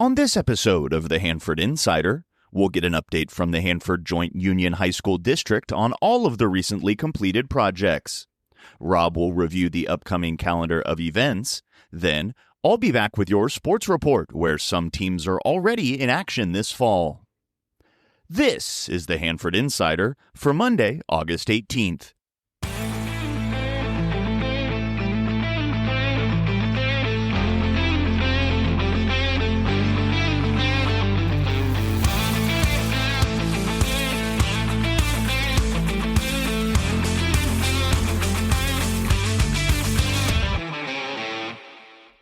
On this episode of the Hanford Insider, we'll get an update from the Hanford Joint Union High School District on all of the recently completed projects. Rob will review the upcoming calendar of events. Then, I'll be back with your sports report, where some teams are already in action this fall. This is the Hanford Insider for Monday, August 18th.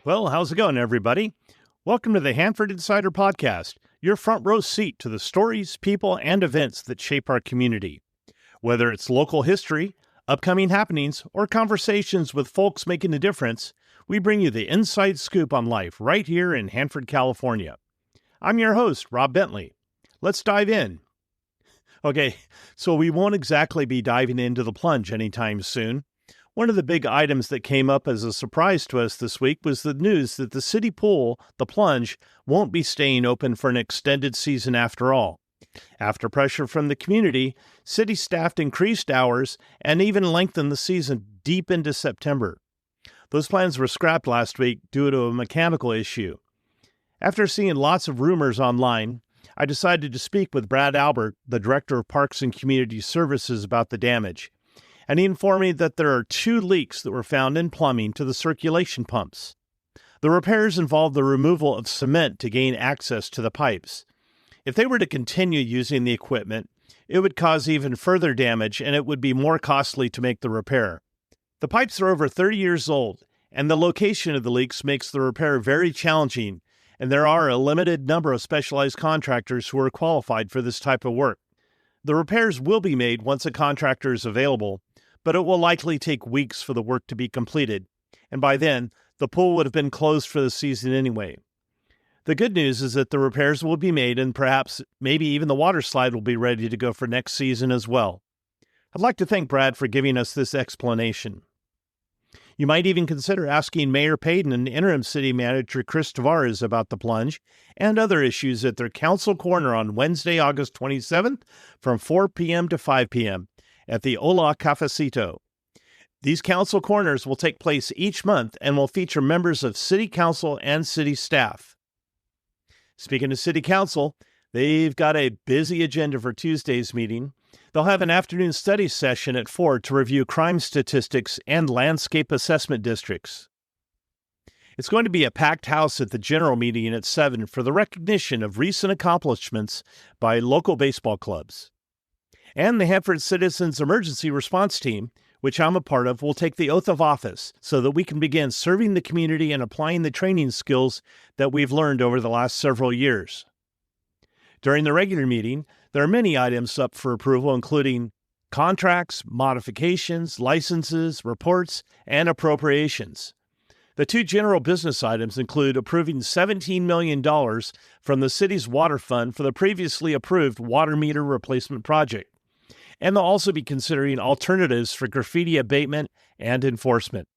Well, how's it going, everybody? Welcome to the Hanford Insider Podcast, your front row seat to the stories, people, and events that shape our community. Whether it's local history, upcoming happenings, or conversations with folks making a difference, we bring you the inside scoop on life right here in Hanford, California. I'm your host, Rob Bentley. Let's dive in. Okay, so we won't exactly be diving into the plunge anytime soon. One of the big items that came up as a surprise to us this week was the news that the city pool, the plunge, won't be staying open for an extended season after all. After pressure from the community, city staff increased hours and even lengthened the season deep into September. Those plans were scrapped last week due to a mechanical issue. After seeing lots of rumors online, I decided to speak with Brad Albert, the Director of Parks and Community Services, about the damage. And he informed me that there are 2 leaks that were found in plumbing to the circulation pumps. The repairs involved the removal of cement to gain access to the pipes. If they were to continue using the equipment, it would cause even further damage and it would be more costly to make the repair. The pipes are over 30 years old, and the location of the leaks makes the repair very challenging, and there are a limited number of specialized contractors who are qualified for this type of work. The repairs will be made once a contractor is available, but it will likely take weeks for the work to be completed, and by then, the pool would have been closed for the season anyway. The good news is that the repairs will be made and perhaps maybe even the water slide will be ready to go for next season as well. I'd like to thank Brad for giving us this explanation. You might even consider asking Mayor Payton and Interim City Manager Chris Tavares about the plunge and other issues at their Council Corner on Wednesday, August 27th from 4 p.m. to 5 p.m. at the Ola Cafecito. These council corners will take place each month and will feature members of City Council and City staff. Speaking of City Council, they've got a busy agenda for Tuesday's meeting. They'll have an afternoon study session at 4 to review crime statistics and landscape assessment districts. It's going to be a packed house at the general meeting at 7 for the recognition of recent accomplishments by local baseball clubs. And the Hanford Citizens Emergency Response Team, which I'm a part of, will take the oath of office so that we can begin serving the community and applying the training skills that we've learned over the last several years. During the regular meeting, there are many items up for approval, including contracts, modifications, licenses, reports, and appropriations. The 2 general business items include approving $17 million from the city's water fund for the previously approved water meter replacement project. And they'll also be considering alternatives for graffiti abatement and enforcement.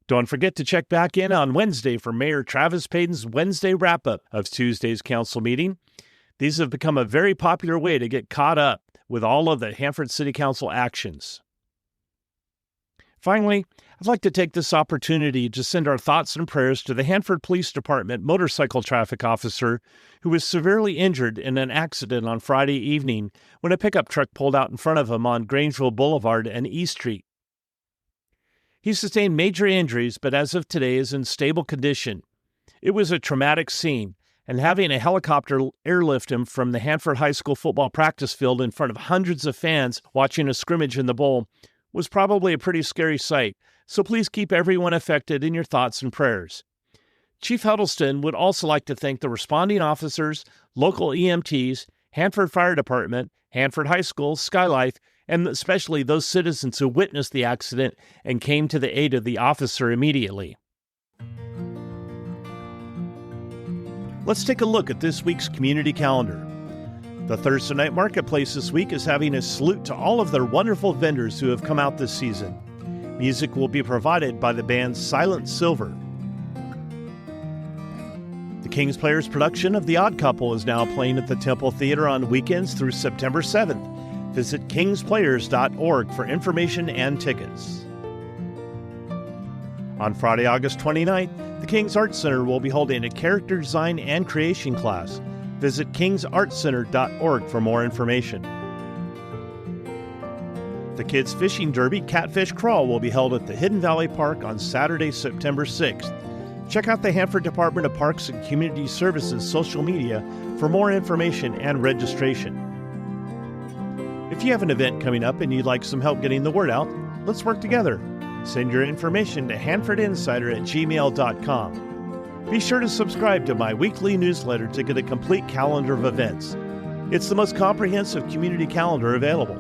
Don't forget to check back in on Wednesday for Mayor Travis Payton's Wednesday wrap-up of Tuesday's council meeting. These have become a very popular way to get caught up with all of the Hanford City Council actions. Finally, I'd like to take this opportunity to send our thoughts and prayers to the Hanford Police Department motorcycle traffic officer who was severely injured in an accident on Friday evening when a pickup truck pulled out in front of him on Grangeville Boulevard and East Street. He sustained major injuries, but as of today is in stable condition. It was a traumatic scene, and having a helicopter airlift him from the Hanford High School football practice field in front of hundreds of fans watching a scrimmage in the bowl was probably a pretty scary sight, so please keep everyone affected in your thoughts and prayers. Chief Huddleston would also like to thank the responding officers, local EMTs, Hanford Fire Department, Hanford High School, Skylife, and especially those citizens who witnessed the accident and came to the aid of the officer immediately. Let's take a look at this week's community calendar. The Thursday Night Marketplace this week is having a salute to all of their wonderful vendors who have come out this season. Music will be provided by the band Silent Silver. The King's Players production of The Odd Couple is now playing at the Temple Theater on weekends through September 7th. Visit kingsplayers.org for information and tickets. On Friday, August 29th, the King's Arts Center will be holding a character design and creation class. Visit kingsartscenter.org for more information. The Kids Fishing Derby Catfish Crawl will be held at the Hidden Valley Park on Saturday, September 6th. Check out the Hanford Department of Parks and Community Services social media for more information and registration. If you have an event coming up and you'd like some help getting the word out, let's work together. Send your information to hanfordinsider@gmail.com. Be sure to subscribe to my weekly newsletter to get a complete calendar of events. It's the most comprehensive community calendar available.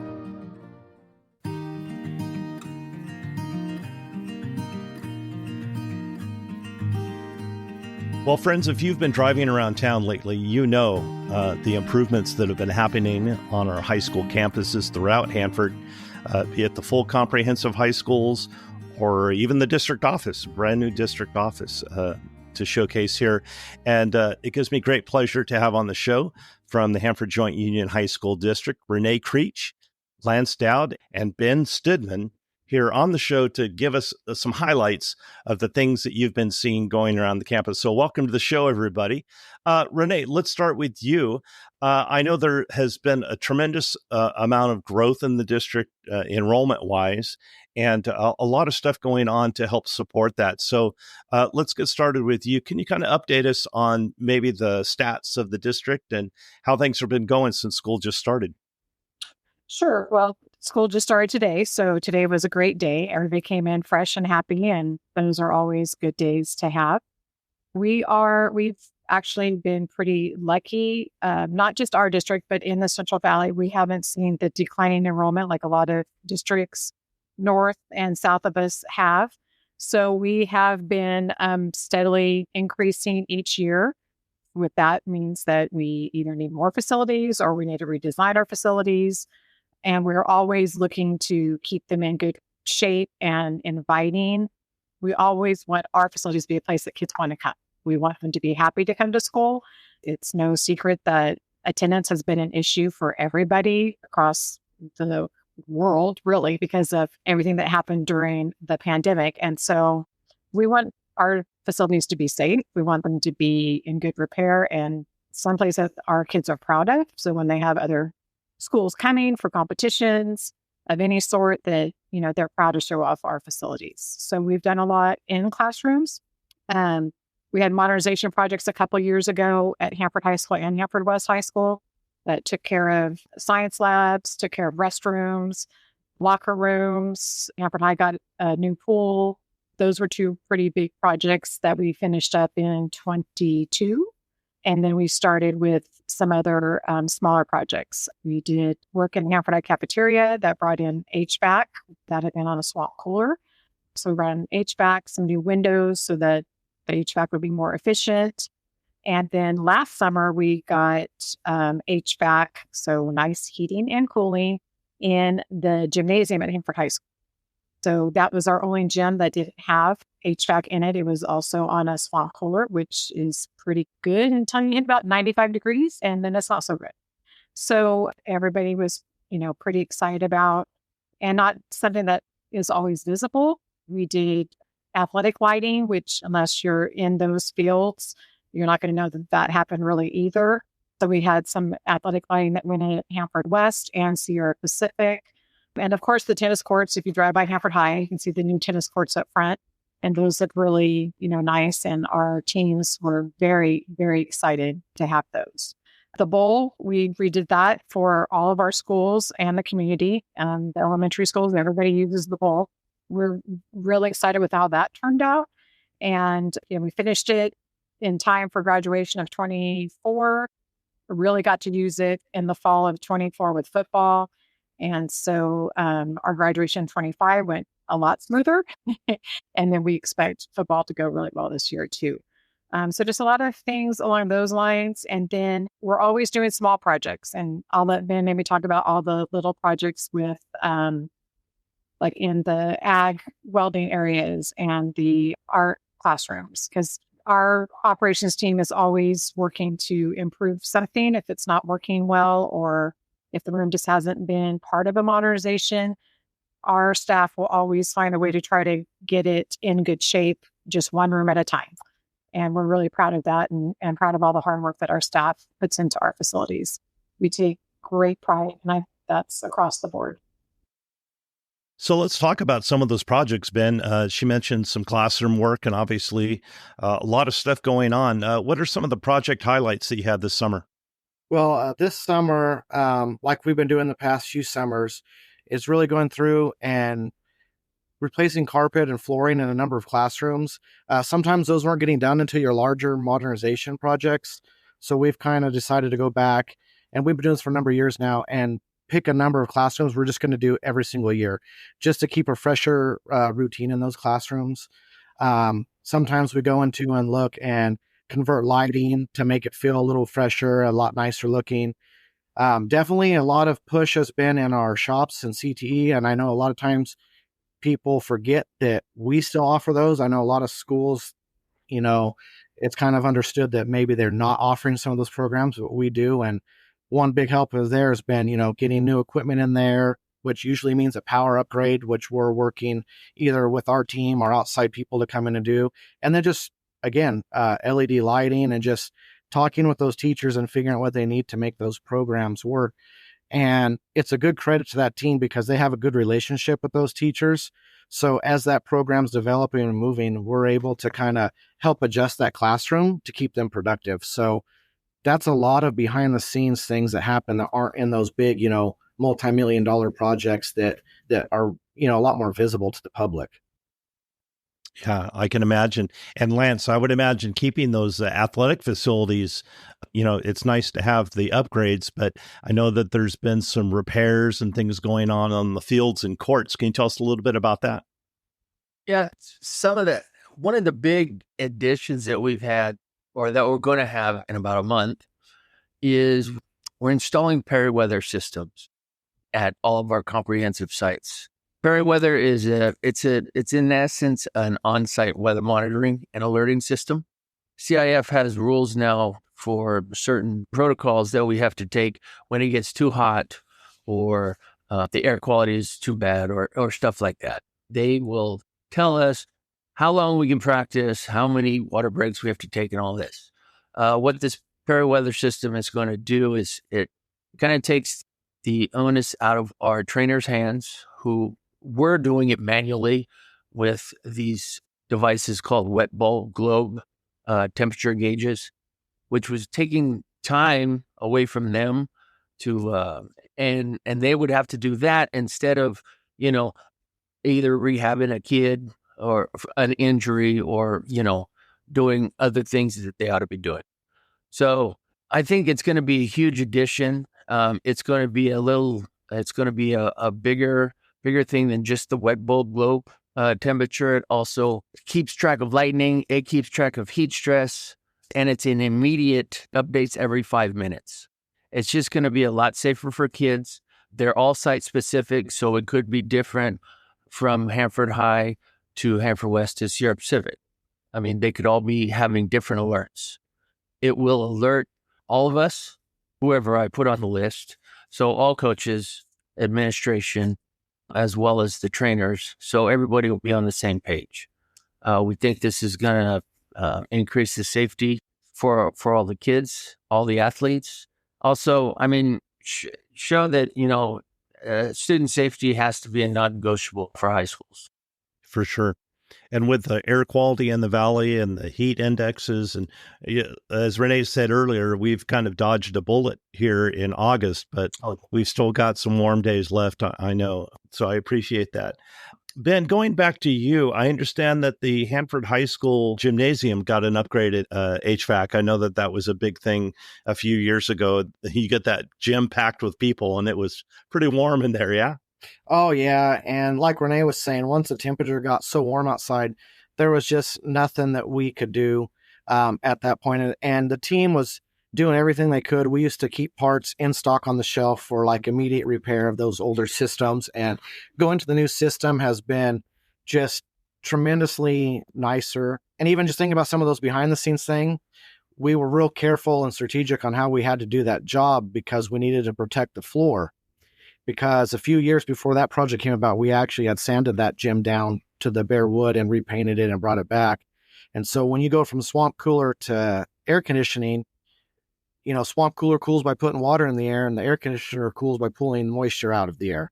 Well, friends, if you've been driving around town lately, you know the improvements that have been happening on our high school campuses throughout Hanford, be it the full comprehensive high schools or even the district office, brand new district office to showcase here. And it gives me great pleasure to have on the show from the Hanford Joint Union High School District, Renee Creech, Lance Dowd, and Ben Stidman here on the show to give us some highlights of the things that you've been seeing going around the campus. So welcome to the show, everybody. Renee, let's start with you. I know there has been a tremendous amount of growth in the district enrollment-wise, and a lot of stuff going on to help support that. So let's get started with you. Can you kind of update us on maybe the stats of the district and how things have been going since school just started? Sure. Well, school just started today, so today was a great day. Everybody came in fresh and happy, and those are always good days to have. We've actually been pretty lucky, not just our district, but in the Central Valley. We haven't seen the declining enrollment like a lot of districts north and south of us have. So we have been steadily increasing each year. With that means that we either need more facilities or we need to redesign our facilities. And we're always looking to keep them in good shape and inviting. We always want our facilities to be a place that kids want to come. We want them to be happy to come to school. It's no secret that attendance has been an issue for everybody across the world, really, because of everything that happened during the pandemic. And so we want our facilities to be safe. We want them to be in good repair and someplace that our kids are proud of. So when they have other schools coming for competitions of any sort, that, they're proud to show off our facilities. So we've done a lot in classrooms. We had modernization projects a couple years ago at Hanford High School and Hanford West High School that took care of science labs, took care of restrooms, locker rooms. Hanford High got a new pool. Those were two pretty big projects that we finished up in 22. And then we started with some other smaller projects. We did work in the Hanford High cafeteria that brought in HVAC that had been on a swamp cooler. So we brought in HVAC, some new windows so that the HVAC would be more efficient. And then last summer, we got HVAC, so nice heating and cooling in the gymnasium at Hanford High School. So that was our only gym that didn't have HVAC in it. It was also on a swamp cooler, which is pretty good until you hit about 95 degrees, and then it's not so good. So everybody was, pretty excited about, and not something that is always visible. We did athletic lighting, which unless you're in those fields, you're not going to know that happened really either. So we had some athletic lighting that went in at Hanford West and Sierra Pacific. And of course, the tennis courts, if you drive by Hanford High, you can see the new tennis courts up front. And those look really, nice. And our teams were very, very excited to have those. The bowl, we redid that for all of our schools and the community. The elementary schools, everybody uses the bowl. We're really excited with how that turned out. And we finished it in time for graduation of 24. Really got to use it in the fall of 24 with football. And so our graduation in 25 went a lot smoother. And then we expect football to go really well this year too. So just a lot of things along those lines. And then we're always doing small projects. And I'll let Ben maybe talk about all the little projects with like in the ag welding areas and the art classrooms. Because our operations team is always working to improve something if it's not working well, or if the room just hasn't been part of a modernization. Our staff will always find a way to try to get it in good shape, just one room at a time. And we're really proud of that, and proud of all the hard work that our staff puts into our facilities. We take great pride, and that's across the board. So let's talk about some of those projects, Ben. She mentioned some classroom work and obviously a lot of stuff going on. What are some of the project highlights that you had this summer? Well, this summer, like we've been doing the past few summers, is really going through and replacing carpet and flooring in a number of classrooms. Sometimes those weren't getting done until your larger modernization projects. So we've kind of decided to go back, and we've been doing this for a number of years now, and pick a number of classrooms we're just going to do every single year just to keep a fresher routine in those classrooms. Sometimes we go into and look and convert lighting to make it feel a little fresher, a lot nicer looking. Definitely a lot of push has been in our shops and CTE. And I know a lot of times people forget that we still offer those. I know a lot of schools, it's kind of understood that maybe they're not offering some of those programs, but we do. And one big help of there has been, getting new equipment in there, which usually means a power upgrade, which we're working either with our team or outside people to come in and do. And then just, again, LED lighting and just talking with those teachers and figuring out what they need to make those programs work. And it's a good credit to that team because they have a good relationship with those teachers. So as that program's developing and moving, we're able to kind of help adjust that classroom to keep them productive. So that's a lot of behind the scenes things that happen that aren't in those big, multi-million-dollar projects that are, a lot more visible to the public. Yeah, I can imagine. And Lance, I would imagine keeping those athletic facilities, it's nice to have the upgrades, but I know that there's been some repairs and things going on the fields and courts. Can you tell us a little bit about that? Yeah, one of the big additions that we've had, or that we're going to have in about a month, is we're installing peri-weather systems at all of our comprehensive sites. Peri-weather is it's in essence an on-site weather monitoring and alerting system. CIF has rules now for certain protocols that we have to take when it gets too hot or the air quality is too bad or stuff like that. They will tell us how long we can practice, how many water breaks we have to take, and all this. What this peri-weather system is going to do is it kind of takes the onus out of our trainers' hands, who were doing it manually with these devices called wet bulb globe temperature gauges, which was taking time away from them to and they would have to do that instead of either rehabbing a kid or an injury or doing other things that they ought to be doing. So I think it's going to be a huge addition. It's going to be a bigger thing than just the wet bulb globe temperature. It also keeps track of lightning. It keeps track of heat stress, and it's in immediate updates every 5 minutes. It's just going to be a lot safer for kids. They're all site specific, so it could be different from Hanford High to Hanford West to Sierra Pacific. I mean, they could all be having different alerts. It will alert all of us, whoever I put on the list. So all coaches, administration, as well as the trainers. So everybody will be on the same page. We think this is going to increase the safety for all the kids, all the athletes. Also, I mean, show that, student safety has to be a non-negotiable for high schools. For sure. And with the air quality in the valley and the heat indexes, and as Renee said earlier, we've kind of dodged a bullet here in August, but we've still got some warm days left, I know. So I appreciate that. Ben, going back to you, I understand that the Hanford High School gymnasium got an upgraded HVAC. I know that was a big thing a few years ago. You get that gym packed with people, and it was pretty warm in there, yeah? Oh, yeah. And like Renee was saying, once the temperature got so warm outside, there was just nothing that we could do at that point. And the team was doing everything they could. We used to keep parts in stock on the shelf for like immediate repair of those older systems. And going to the new system has been just tremendously nicer. And even just thinking about some of those behind the scenes thing, we were real careful and strategic on how we had to do that job because we needed to protect the floor. Because a few years before that project came about, we actually had sanded that gym down to the bare wood and repainted it and brought it back. And so when you go from swamp cooler to air conditioning, swamp cooler cools by putting water in the air, and the air conditioner cools by pulling moisture out of the air.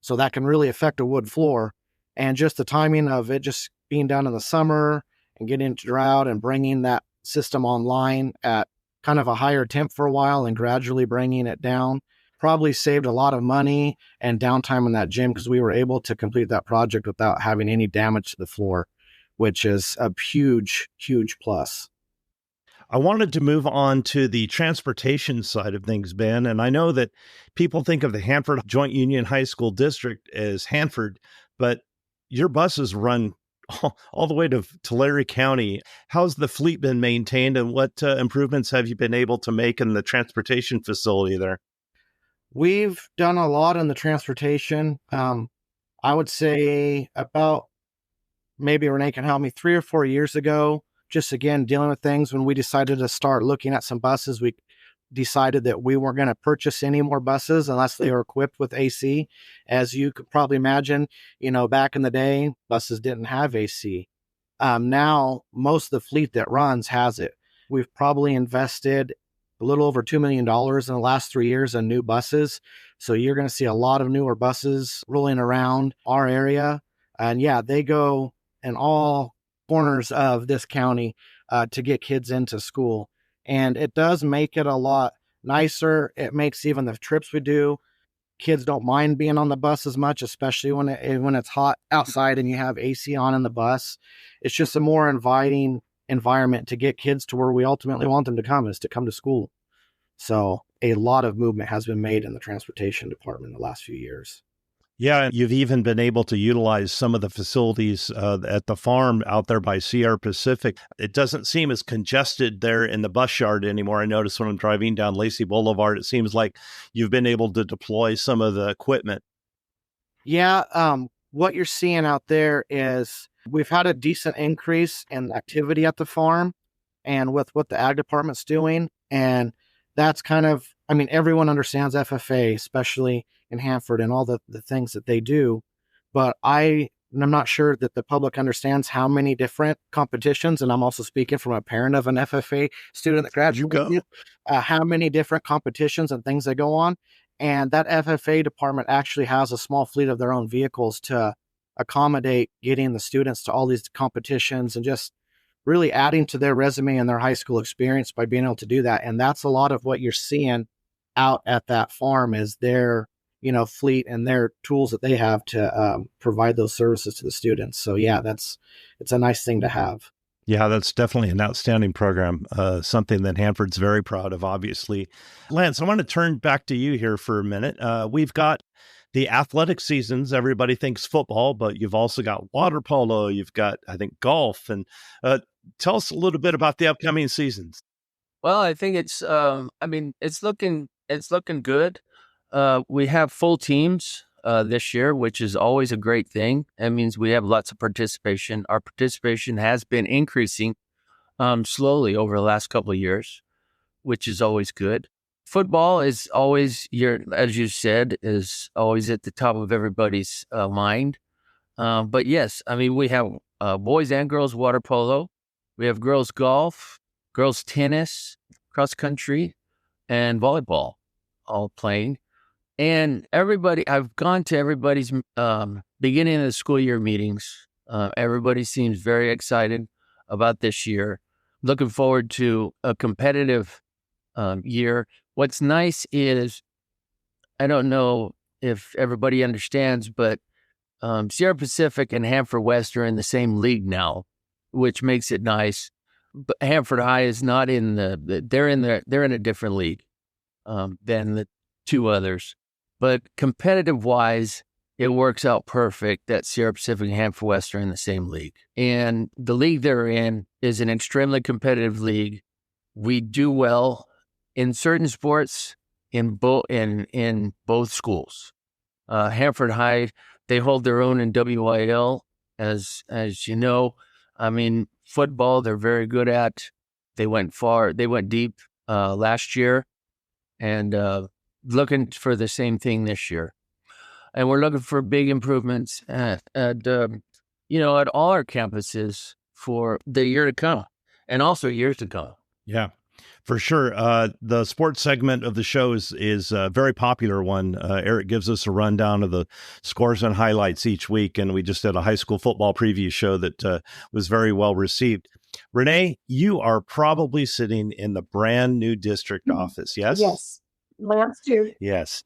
So that can really affect a wood floor. And just the timing of it just being done in the summer and getting into drought and bringing that system online at kind of a higher temp for a while and gradually bringing it down probably saved a lot of money and downtime in that gym because we were able to complete that project without having any damage to the floor, which is a huge, huge plus. I wanted to move on to the transportation side of things, Ben. And I know that people think of the Hanford Joint Union High School District as Hanford, but your buses run all the way to Tulare County. How's the fleet been maintained, and what improvements have you been able to make in the transportation facility there? We've done a lot in the transportation. I would say about, maybe Renee can help me, 3 or 4 years ago, just again, dealing with things when we decided to start looking at some buses, we decided that we weren't going to purchase any more buses unless they were equipped with AC. As you could probably imagine, back in the day, buses didn't have AC. Now, most of the fleet that runs has it. We've probably invested a little over $2 million in the last 3 years in new buses. So you're going to see a lot of newer buses rolling around our area. And yeah, they go in all corners of this county to get kids into school. And it does make it a lot nicer. It makes even the trips we do, kids don't mind being on the bus as much, especially when it's hot outside and you have AC on in the bus. It's just a more inviting environment to get kids to where we ultimately want them to come, is to come to school. So a lot of movement has been made in the transportation department in the last few years. Yeah, you've even been able to utilize some of the facilities at the farm out there by Sierra Pacific. It doesn't seem as congested there in the bus yard anymore. I noticed when I'm driving down Lacey Boulevard, it seems like you've been able to deploy some of the equipment. Yeah, what you're seeing out there is we've had a decent increase in activity at the farm and with what the ag department's doing. And that's kind of, everyone understands FFA, especially in Hanford and all the things that they do. But I'm not sure that the public understands how many different competitions, and I'm also speaking from a parent of an FFA student that graduated, how many different competitions and things that go on. And that FFA department actually has a small fleet of their own vehicles to accommodate getting the students to all these competitions and just really adding to their resume and their high school experience by being able to do that. And that's a lot of what you're seeing out at that farm is their, fleet and their tools that they have to provide those services to the students. So yeah, it's a nice thing to have. Yeah, that's definitely an outstanding program, something that Hanford's very proud of, obviously. Lance, I want to turn back to you here for a minute. We've got the athletic seasons. Everybody thinks football, but you've also got water polo. You've got, I think, golf. And tell us a little bit about the upcoming seasons. Well, I think it's looking good. We have full teams this year, which is always a great thing. That means we have lots of participation. Our participation has been increasing slowly over the last couple of years, which is always good. Football is always, as you said, is always at the top of everybody's mind. But yes, we have boys and girls water polo. We have girls golf, girls tennis, cross country, and volleyball all playing. And I've gone to everybody's beginning of the school year meetings. Everybody seems very excited about this year. Looking forward to a competitive year. What's nice is, I don't know if everybody understands, but Sierra Pacific and Hanford West are in the same league now, which makes it nice. But Hanford High is not in they're in a different league than the two others. But competitive wise, it works out perfect that Sierra Pacific and Hanford West are in the same league. And the league they're in is an extremely competitive league. We do well in certain sports in both schools. Hanford High, they hold their own in WIL, As you know, I mean, football, they're very good at. They went deep last year, and looking for the same thing this year. And we're looking for big improvements at all our campuses for the year to come and also years to come. Yeah, for sure. The sports segment of the show is a very popular one. Eric gives us a rundown of the scores and highlights each week, and we just did a high school football preview show that was very well received. Renee, you are probably sitting in the brand new district office, yes? Yes. Lance too. Yes.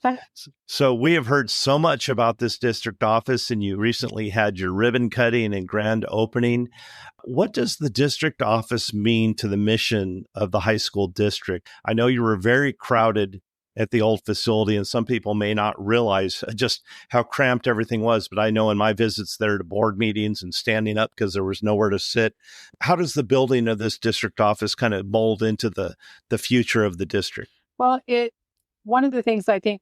So we have heard so much about this district office, and you recently had your ribbon cutting and grand opening. What does the district office mean to the mission of the high school district? I know you were very crowded at the old facility, and some people may not realize just how cramped everything was. But I know in my visits there to board meetings and standing up because there was nowhere to sit. How does the building of this district office kind of mold into the future of the district? Well, one of the things I think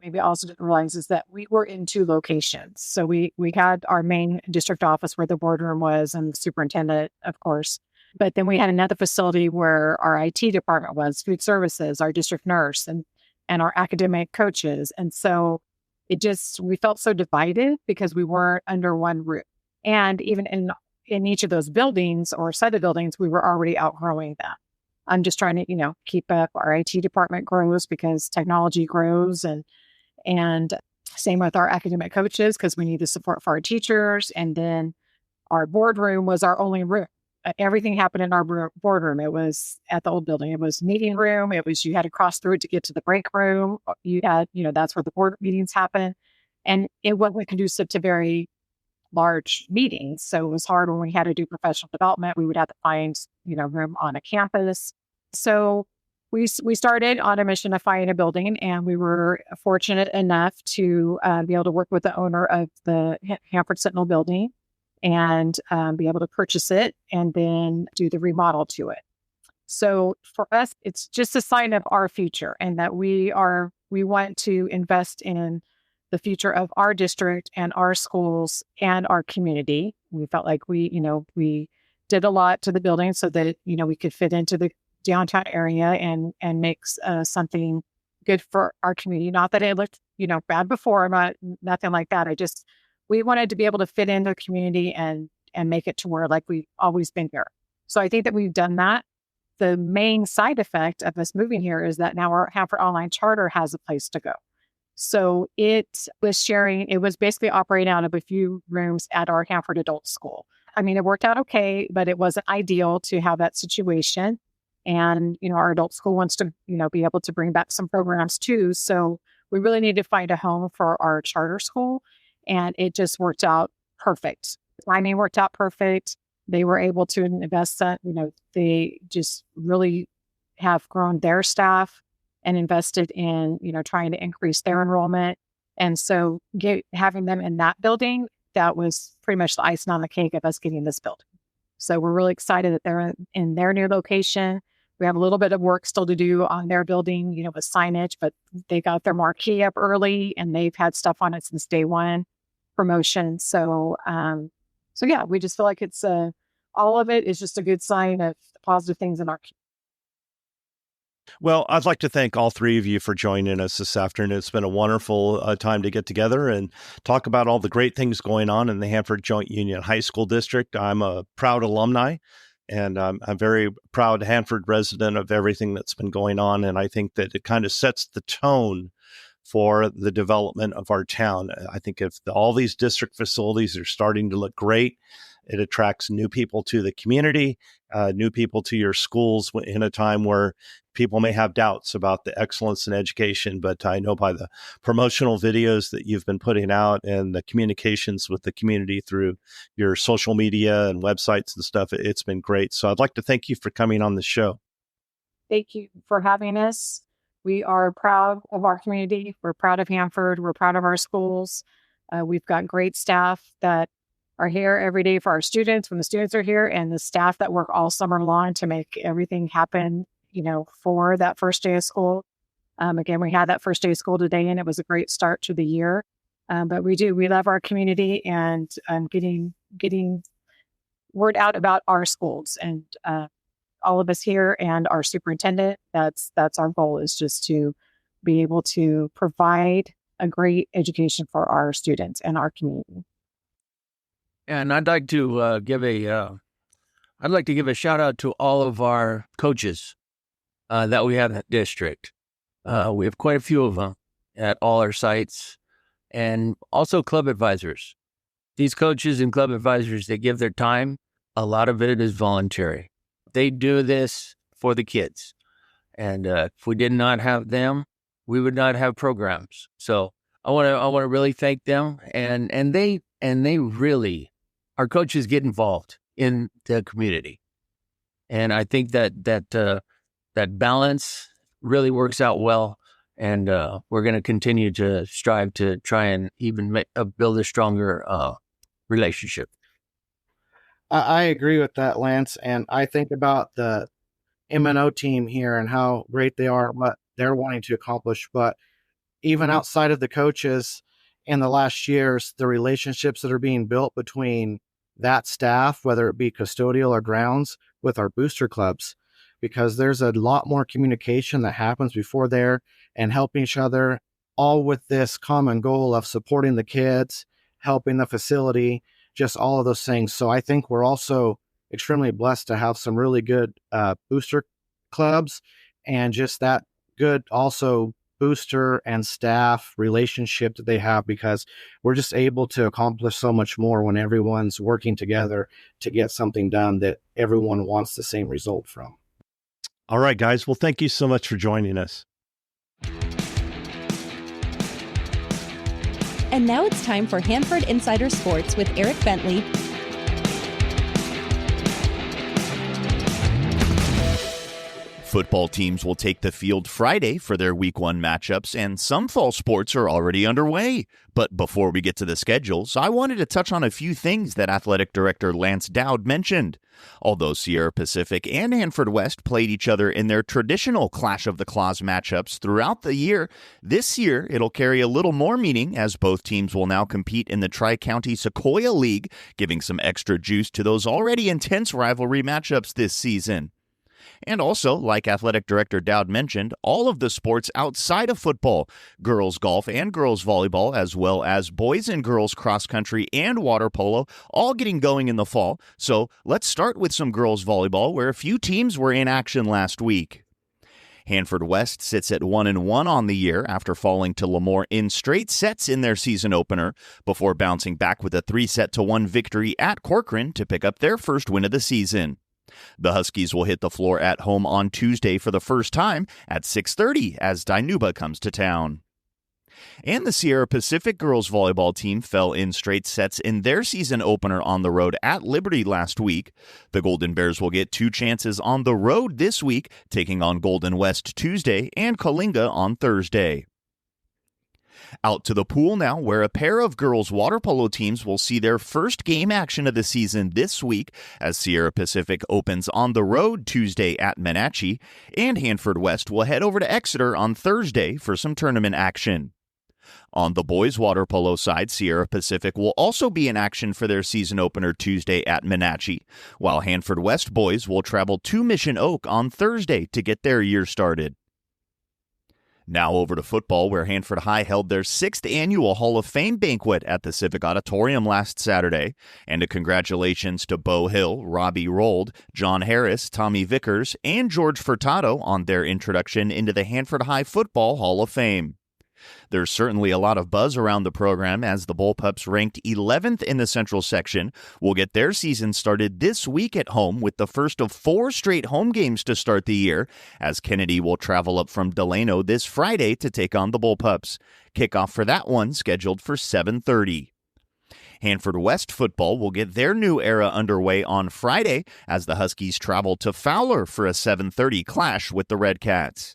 maybe I also didn't realize is that we were in 2 locations. So we had our main district office where the boardroom was and the superintendent, of course. But then we had another facility where our IT department was, food services, our district nurse, and our academic coaches. And so we felt so divided because we weren't under one roof. And even in each of those buildings or set of buildings, we were already outgrowing them. I'm just trying to, keep up. Our IT department grows because technology grows, and same with our academic coaches because we need the support for our teachers. And then our boardroom was our only room. Everything happened in our boardroom. It was at the old building. It was meeting room. You had to cross through it to get to the break room. You had, that's where the board meetings happen. And it wasn't conducive to very large meetings. So it was hard when we had to do professional development. We would have to find, room on a campus. So we started on a mission to find a building, and we were fortunate enough to be able to work with the owner of the Hanford Sentinel building and be able to purchase it and then do the remodel to it. So for us, it's just a sign of our future, and that we want to invest in the future of our district and our schools and our community. We felt like we did a lot to the building so that, we could fit into the downtown area and make something good for our community. Not that it looked, bad before, nothing like that. We wanted to be able to fit into the community and make it to where like we've always been here. So I think that we've done that. The main side effect of us moving here is that now our Hanford Online Charter has a place to go. So it was basically operating out of a few rooms at our Hanford Adult School. I mean, it worked out okay, but it wasn't ideal to have that situation. And, our adult school wants to, be able to bring back some programs too. So we really need to find a home for our charter school. And it just worked out perfect. Timing worked out perfect. They were able to invest that, they just really have grown their staff and invested in, trying to increase their enrollment. And so having them in that building, that was pretty much the icing on the cake of us getting this building. So we're really excited that they're in their new location. We have a little bit of work still to do on their building, with signage, but they got their marquee up early and they've had stuff on it since day one, promotion. So yeah, we just feel like it's all of it is just a good sign of positive things in our community. Well, I'd like to thank all 3 of you for joining us this afternoon. It's been a wonderful time to get together and talk about all the great things going on in the Hanford Joint Union High School District. I'm a proud alumni, and I'm very proud Hanford resident of everything that's been going on. And I think that it kind of sets the tone for the development of our town. I think if all these district facilities are starting to look great, it attracts new people to the community, new people to your schools in a time where people may have doubts about the excellence in education. But I know by the promotional videos that you've been putting out and the communications with the community through your social media and websites and stuff, it's been great. So I'd like to thank you for coming on the show. Thank you for having us. We are proud of our community. We're proud of Hanford. We're proud of our schools. We've got great staff that are here every day for our students when the students are here, and the staff that work all summer long to make everything happen, for that first day of school. Again, we had that first day of school today, and it was a great start to the year. But we love our community and getting word out about our schools and all of us here and our superintendent. That's our goal, is just to be able to provide a great education for our students and our community. And I'd like to give a shout out to all of our coaches that we have in the district. We have quite a few of them at all our sites, and also club advisors. These coaches and club advisors, they give their time. A lot of it is voluntary. They do this for the kids. And if we did not have them, we would not have programs. So I want to really thank them. And they really, our coaches get involved in the community. And I think that balance really works out well. And we're going to continue to strive to try and even build a stronger relationship. I agree with that, Lance. And I think about the M&O team here and how great they are, what they're wanting to accomplish. But even outside of the coaches in the last years, the relationships that are being built between that staff, whether it be custodial or grounds, with our booster clubs, because there's a lot more communication that happens before there and helping each other, all with this common goal of supporting the kids, helping the facility, just all of those things. So I think we're also extremely blessed to have some really good booster clubs, and just that good also booster and staff relationship that they have, because we're just able to accomplish so much more when everyone's working together to get something done that everyone wants the same result from. All right, guys. Well, thank you so much for joining us. And now it's time for Hanford Insider Sports with Eric Bentley. Football teams will take the field Friday for their Week 1 matchups, and some fall sports are already underway. But before we get to the schedules, I wanted to touch on a few things that Athletic Director Lance Dowd mentioned. Although Sierra Pacific and Hanford West played each other in their traditional Clash of the Claws matchups throughout the year, this year it'll carry a little more meaning, as both teams will now compete in the Tri-County Sequoia League, giving some extra juice to those already intense rivalry matchups this season. And also, like Athletic Director Dowd mentioned, all of the sports outside of football, girls golf and girls volleyball, as well as boys and girls cross country and water polo, all getting going in the fall. So let's start with some girls volleyball, where a few teams were in action last week. Hanford West sits at 1-1 on the year after falling to Lemoore in straight sets in their season opener, before bouncing back with a 3-1 victory at Corcoran to pick up their first win of the season. The Huskies will hit the floor at home on Tuesday for the first time at 6:30 as Dinuba comes to town. And the Sierra Pacific girls volleyball team fell in straight sets in their season opener on the road at Liberty last week. The Golden Bears will get 2 chances on the road this week, taking on Golden West Tuesday and Kalinga on Thursday. Out to the pool now, where a pair of girls water polo teams will see their first game action of the season this week, as Sierra Pacific opens on the road Tuesday at Menachie, and Hanford West will head over to Exeter on Thursday for some tournament action. On the boys water polo side, Sierra Pacific will also be in action for their season opener Tuesday at Menachie, while Hanford West boys will travel to Mission Oak on Thursday to get their year started. Now over to football, where Hanford High held their 6th annual Hall of Fame banquet at the Civic Auditorium last Saturday, and a congratulations to Bo Hill, Robbie Rold, John Harris, Tommy Vickers, and George Furtado on their introduction into the Hanford High Football Hall of Fame. There's certainly a lot of buzz around the program, as the Bullpups, ranked 11th in the Central Section, will get their season started this week at home with the first of 4 straight home games to start the year, as Kennedy will travel up from Delano this Friday to take on the Bullpups. Kickoff for that one scheduled for 7:30. Hanford West football will get their new era underway on Friday, as the Huskies travel to Fowler for a 7:30 clash with the Redcats.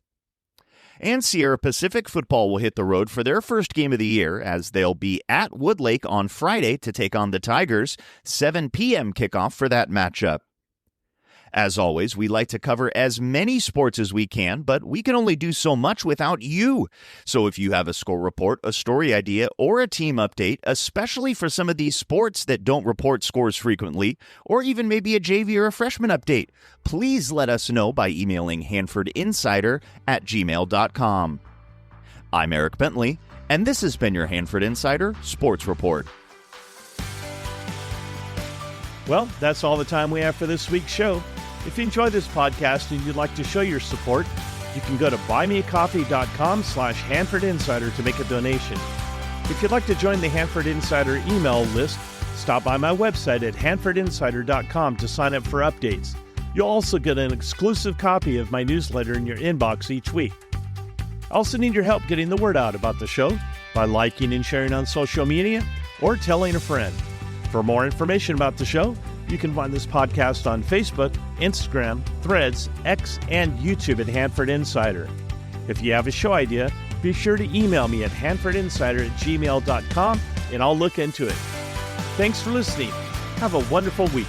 And Sierra Pacific football will hit the road for their first game of the year, as they'll be at Woodlake on Friday to take on the Tigers. 7 p.m. kickoff for that matchup. As always, we like to cover as many sports as we can, but we can only do so much without you. So if you have a score report, a story idea, or a team update, especially for some of these sports that don't report scores frequently, or even maybe a JV or a freshman update, please let us know by emailing hanfordinsider@gmail.com. I'm Eric Bentley, and this has been your Hanford Insider Sports Report. Well, that's all the time we have for this week's show. If you enjoy this podcast and you'd like to show your support, you can go to buymeacoffee.com/Hanford Insider to make a donation. If you'd like to join the Hanford Insider email list, stop by my website at hanfordinsider.com to sign up for updates. You'll also get an exclusive copy of my newsletter in your inbox each week. I also need your help getting the word out about the show by liking and sharing on social media or telling a friend. For more information about the show, you can find this podcast on Facebook, Instagram, Threads, X, and YouTube at Hanford Insider. If you have a show idea, be sure to email me at hanfordinsider@gmail.com and I'll look into it. Thanks for listening. Have a wonderful week.